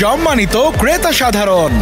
সম্মানিত ক্রেতা সাধারণ,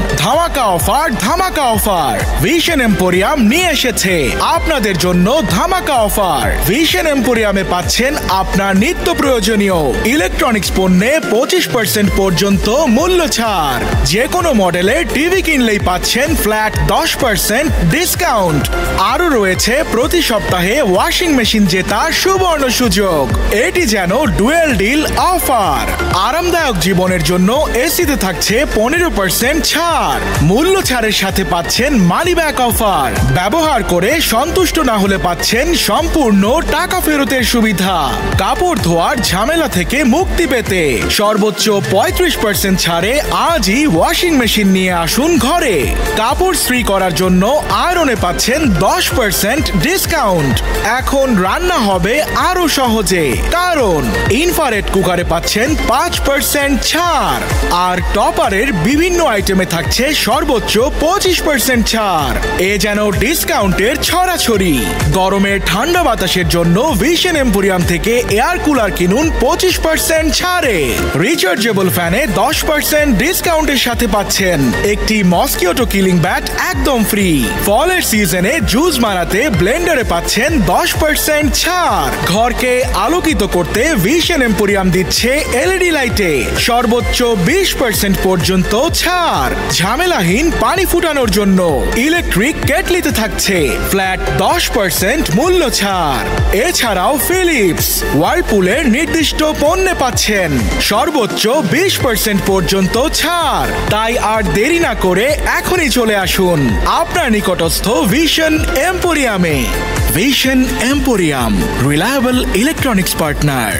ধামাকা অফার ভিশন এম্পোরিয়াম নিয়ে এসেছে আপনাদের জন্য ধামাকা অফার। ভিশন এম্পোরিয়ামে পাচ্ছেন আপনার নিত্য প্রয়োজনীয় ইলেকট্রনিক্স পণ্যে 25% পর্যন্ত মূল্য ছাড়। যে কোনো মডেলের টিভি কিনলেই পাচ্ছেন ফ্ল্যাট 10% ডিসকাউন্ট। আরও রয়েছে প্রতি সপ্তাহে ওয়াশিং মেশিন জেতার সুবর্ণ সুযোগ। এটি যেন ডুয়েল ডিল অফার। আরামদায়ক জীবনের জন্য এসিতে থাকছে 15% ছাড়। মূল্য ছাড়ের সাথে পাচ্ছেন মানি ব্যাক অফার। ব্যবহার করে সন্তুষ্ট না হলে পাচ্ছেন সম্পূর্ণ টাকা ফেরতের সুবিধা। কাপড় ধোয়ার ঝামেলা থেকে মুক্তি পেতে সর্বোচ্চ 35% ছাড়ে আজই ওয়াশিং মেশিন নিয়ে আসুন ঘরে। কাপড় ইস্ত্রি করার জন্য আয়রনে পাচ্ছেন 10% ডিসকাউন্ট। এখন রান্না হবে আরো সহজে, কারণ ইনফ্রারেড কুকারে পাচ্ছেন 5% ছাড়। আর টপারের বিভিন্ন আইটেমে থাকছে সর্বোচ্চ 25% ছাড়। এ যেন ডিসকাউন্টের ছড়াছড়ি। গরমের ঠান্ডা বাতাসের জন্য ভিশন এম্পোরিয়াম থেকে এয়ার কুলার কিনুন 25% ছাড়ে। রিচার্জেবল ফ্যানে 10% ডিসকাউন্টের সাথে পাচ্ছেন একটি মসকিউটো কিলিং ব্যাট একদম ফ্রি। ফলের সিজনে জুস বানাতে ব্লেন্ডারে পাচ্ছেন 10% ছাড়। ঘরকে আলোকিত করতে ভিশন এম্পোরিয়াম দিচ্ছে এলইডি লাইটে সর্বোচ্চ 20% পর্যন্ত ছাড়। ঝামেলাহীন পানি ফুটানোর জন্য ইলেকট্রিক কেটলিতে থাকছে ফ্ল্যাট 10% মূল্য ছাড়। এছাড়াও ফিলিপস, ওয়ার্লপুলের নির্দিষ্ট পণ্যে পাচ্ছেন সর্বোচ্চ 20% পর্যন্ত ছাড়। তাই আর দেরি না করে এখনই চলে আসুন আপনার নিকটস্থ ভিশন এম্পোরিয়ামে। Vision emporium, reliable electronics partner.